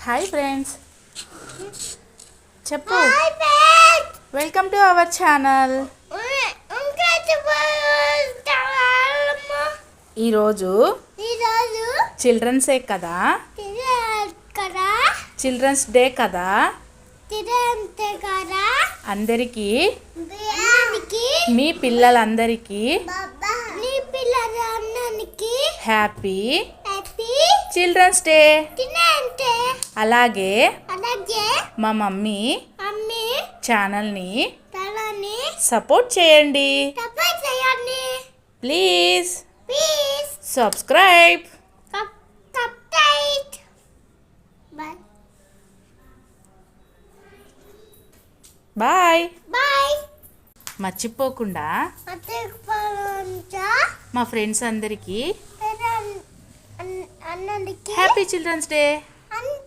Hi friends, చెప్పు. Welcome to our channel. ఈరోజు children's day కదా, చిల్డ్రన్స్ డే కదా. అందరికీ, మీ పిల్లలందరికీ హ్యాపీ చిల్డ్రన్స్ డే. అలాగే మా మమ్మీ ఛానల్ని సపోర్ట్ చేయండి. Please subscribe. బాయ్. మర్చిపోకుండా మా ఫ్రెండ్స్ అందరికీ హ్యాపీ చిల్డ్రన్స్ డే.